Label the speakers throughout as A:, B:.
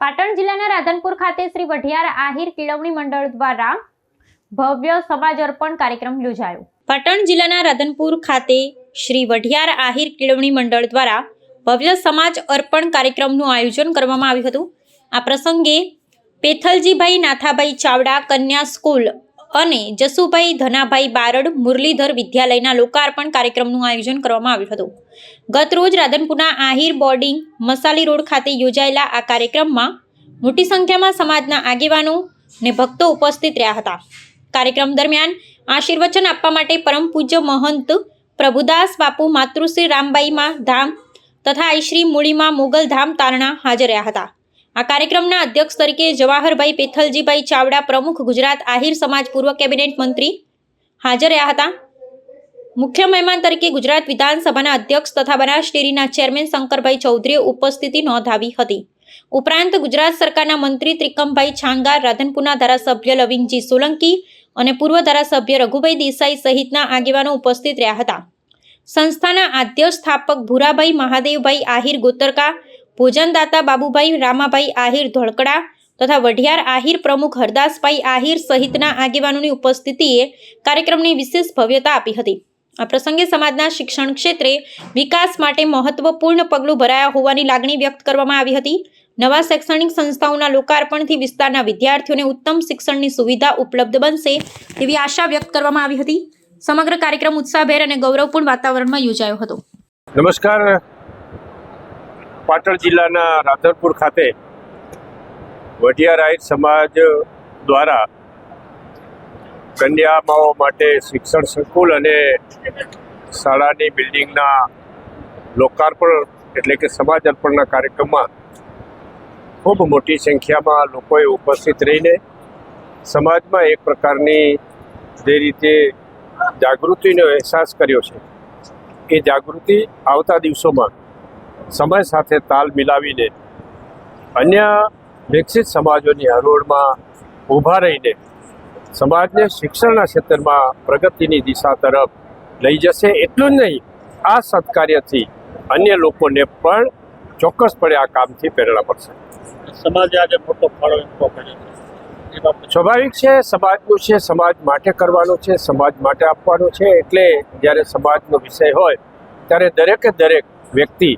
A: પાટણ જિલ્લાના રાધનપુર ખાતે શ્રી વઢિયાર આહિર કેળવણી મંડળ દ્વારા ભવ્ય સમાજ અર્પણ કાર્યક્રમ યોજાયો। પાટણ જિલ્લાના રાધનપુર ખાતે શ્રી વઢિયાર આહિર કેળવણી મંડળ દ્વારા ભવ્ય સમાજ અર્પણ કાર્યક્રમનું આયોજન કરવામાં આવ્યું હતું। આ પ્રસંગે પેથલજીભાઈ નાથાભાઈ ચાવડા કન્યા સ્કૂલ અને જસુભાઈ ધનાભાઈ બારડ મુરલીધર વિદ્યાલયના લોકાર્પણ કાર્યક્રમનું આયોજન કરવામાં આવ્યું હતું। ગત રોજ રાધનપુરના આહિર બોર્ડિંગ મસાલી રોડ ખાતે યોજાયેલા આ કાર્યક્રમમાં મોટી સંખ્યામાં સમાજના આગેવાનો અને ભક્તો ઉપસ્થિત રહ્યા હતા। કાર્યક્રમ દરમિયાન આશીર્વચન આપવા માટે પરમ પૂજ્ય મહંત પ્રભુદાસ બાપુ માતૃશ્રી રામબાઈમાં ધામ તથા આઈશ્રી મૂળીમાં મોગલ ધામ તારણા હાજર રહ્યા હતા। આ કાર્યક્રમના અધ્યક્ષ તરીકે જવાહરભાઈ પેથલજીભાઈ ચાવડા પ્રમુખ ગુજરાત આહિર સમાજ પૂર્વ કેબિનેટ મંત્રી હાજર રહ્યા હતા। મુખ્ય મહેમાન તરીકે ગુજરાત વિધાનસભાના અધ્યક્ષ તથા બનાસ ડેરીના ચેરમેન શંકરભાઈ ચૌધરીએ ઉપસ્થિતિ નોંધાવી હતી। ઉપરાંત ગુજરાત સરકારના મંત્રી ત્રિકમભાઈ છાંગાર, રાધનપુરના ધારાસભ્ય લવિંગજી સોલંકી અને પૂર્વ ધારાસભ્ય રઘુભાઈ દેસાઈ સહિતના આગેવાનો ઉપસ્થિત રહ્યા હતા। સંસ્થાના આદ્ય સ્થાપક ભૂરાભાઈ મહાદેવભાઈ આહિર ગોતરકા, ભોજનદાતા બાબુભાઈ રામાભાઈ આહિર ધોળકડા તથા વઢિયાર આહિર પ્રમુખ હરદાસભાઈ આહિર સહિતના આગેવાનોની ઉપસ્થિતિએ કાર્યક્રમની વિશેષ ભવ્યતા આપી હતી। આ પ્રસંગે સમાજના શિક્ષણ ક્ષેત્રે વિકાસ માટે મહત્વપૂર્ણ પગલું ભરાયા હોવાની લાગણી વ્યક્ત કરવામાં આવી હતી। નવા શૈક્ષણિક સંસ્થાઓના લોકાર્પણથી વિસ્તારના વિદ્યાર્થીઓને ઉત્તમ શિક્ષણની સુવિધા ઉપલબ્ધ બનશે તેવી આશા વ્યક્ત કરવામાં આવી હતી। સમગ્ર કાર્યક્રમ ઉત્સાહભેર અને ગૌરવપૂર્ણ વાતાવરણમાં યોજાયો હતો।
B: નમસ્કાર। પાટણ જિલ્લાના રાધનપુર ખાતે વઢિયાર આહિર સમાજ દ્વારા કન્યાઓ માટે શિક્ષણ સંકુલ અને શાળાની બિલ્ડિંગના લોકાર્પણ એટલે કે સમાજ અર્પણના કાર્યક્રમમાં ખૂબ મોટી સંખ્યામાં લોકોએ ઉપસ્થિત રહીને સમાજમાં એક પ્રકારની જે રીતે જાગૃતિનો અહેસાસ કર્યો છે એ જાગૃતિ આવતા દિવસોમાં સમય સાથે તાલ મિલાવીને અન્ય વિકસિત સમાજોની હરોળમાં ઊભા રહીને સમાજને શિક્ષણના ક્ષેત્રમાં પ્રગતિની દિશા તરફ લઈ જશે। એટલું જ નહીં, આ સત્કાર્યથી અન્ય લોકોને પણ ચોક્કસપણે આ કામથી પ્રેરણા મળશે।
C: સમાજે આજે મોટો ફાળો
B: સ્વાભાવિક છે, સમાજનું છે, સમાજ માટે કરવાનું છે, સમાજ માટે આપવાનું છે। એટલે જ્યારે સમાજનો વિષય હોય ત્યારે દરેકે દરેક વ્યક્તિ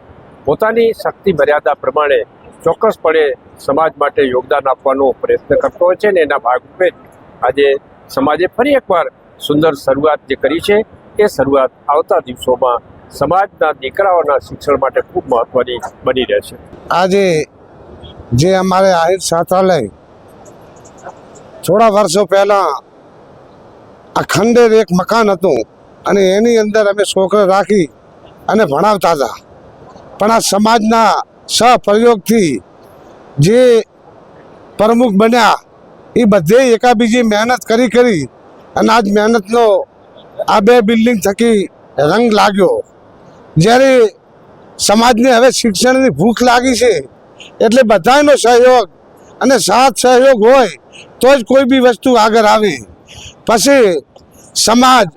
B: પોતાની શક્તિ મર્યાદા પ્રમાણે ચોક્કસપણે સમાજ માટે યોગદાન આપવાનો પ્રયત્ન કરતો હોય છે ને એના ભાગરૂપે આજે સમાજે ફરી એકવાર સુંદર શરૂઆત જે કરી છે એ શરૂઆત આવતા દિવસોમાં સમાજના દીકરાઓના શિક્ષણ માટે ખૂબ મહત્વની બની રહેશે।
D: આજે જે અમારે આહિર છાત્રાલય થોડા વર્ષો પહેલાં આ ખંડેર એક મકાન હતું અને એની અંદર અમે છોકરા રાખી અને ભણાવતા હતા, પણ આ સમાજના સહપ્રયોગથી જે પ્રમુખ બન્યા એ બધે એકાબીજી મહેનત કરી અને આજ મહેનતનો આ બે બિલ્ડિંગ થકી રંગ લાગ્યો। જ્યારે સમાજને હવે શિક્ષણની ભૂખ લાગી છે એટલે બધાનો સહયોગ અને સાથ સહયોગ હોય તો જ કોઈ બી વસ્તુ આગળ આવે। પછી સમાજ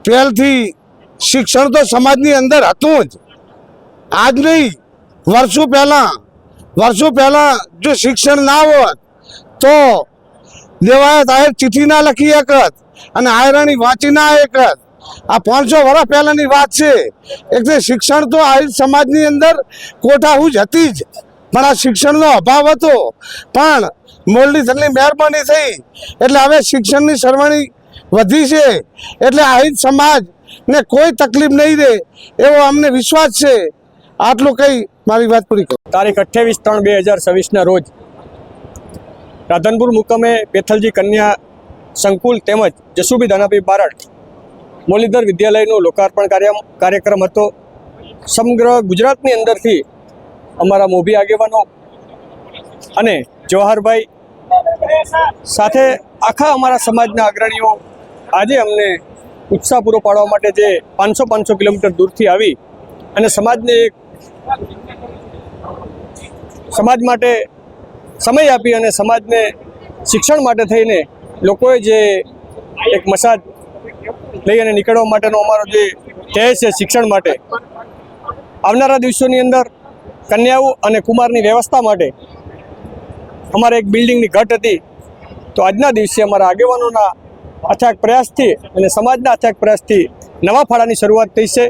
D: પહેલથી શિક્ષણ તો સમાજની અંદર હતું જ, આજ નહીં, વર્ષો પહેલાં જો શિક્ષણ ના હોત તો દેવાયત આહિર ચિઠ્ઠી ના લખી શકત અને આયરાણી વાંચી ના શકત। આ 500 વર્ષ પહેલાંની વાત છે। એટલે શિક્ષણ તો આહિર સમાજની અંદર કોઠાહૂજ હતી જ, પણ આ શિક્ષણનો અભાવ હતો। પણ મુરલીધરની મહેરબાની થઈ એટલે હવે શિક્ષણની સરવાણી વધી છે, એટલે આહિર સમાજને કોઈ તકલીફ નહીં રહે એવો અમને વિશ્વાસ છે। આટલું કહી મારી વાત પૂરી કરું।
C: તારીખ 28/3/2026ના રોજ રાધનપુર મુકામે પેથલજી કન્યા સંકુલ તેમજ જસુભાઈ ધનાભાઈ બારડ મુરલીધર વિદ્યાલયનો લોકાર્પણ કાર્યક્રમ હતો। સમગ્ર ગુજરાતની અંદરથી અમારા મોભી આગેવાનો અને જવાહરભાઈ સાથે આખા અમારા સમાજના અગ્રણીઓ આજે અમને ઉત્સાહ પૂરો પાડવા માટે જે 500 કિલોમીટર દૂરથી આવી અને સમાજને એક સમાજ માટે સમય આપી અને સમાજને શિક્ષણ માટે થઈને લોકોએ જે એક મસાજ લઈ અને નીકળવા માટેનો અમારો જે ધ્યેય છે શિક્ષણ માટે, આવનારા દિવસોની અંદર કન્યાઓ અને કુમારની વ્યવસ્થા માટે અમારે એક બિલ્ડિંગની ઘટ હતી, તો આજના દિવસે અમારા આગેવાનોના અથાગ પ્રયાસથી અને સમાજના અથાગ પ્રયાસથી નવા ફાળાની શરૂઆત થઈ છે.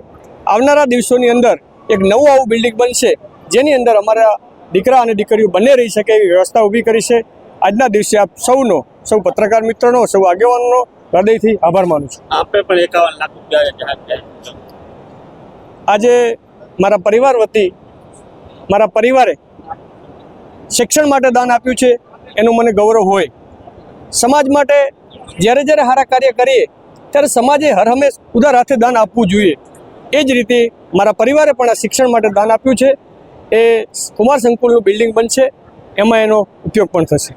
C: આવનારા દિવસોની અંદર એક નવું આવું બિલ્ડિંગ બનશે, જેની અંદર અમારા દીકરા અને દીકરીઓ બંને રહી શકે એવી વ્યવસ્થા ઊભી કરી છે. આજના દિવસે આપ સૌ પત્રકાર મિત્રોનો, સૌ આગેવાનોનો હૃદયથી આભાર માનું છું.
E: આપે પણ 51 લાખ રૂપિયા જાહેર કર્યા.
C: આજે મારા પરિવાર વતી મારા પરિવારે શિક્ષણ માટે દાન આપ્યું છે, એનું મને ગૌરવ હોય. સમાજ માટે જ્યારે સારા કાર્ય કરીએ ત્યારે સમાજે હર હંમેશ ઉદાર હાથે દાન આપવું જોઈએ. એ જ રીતે મારા પરિવારે પણ આ શિક્ષણ માટે દાન આપ્યું છે. એ કુમાર સંકુલનું બિલ્ડિંગ બનશે, એમાં એનો ઉપયોગ પણ થશે.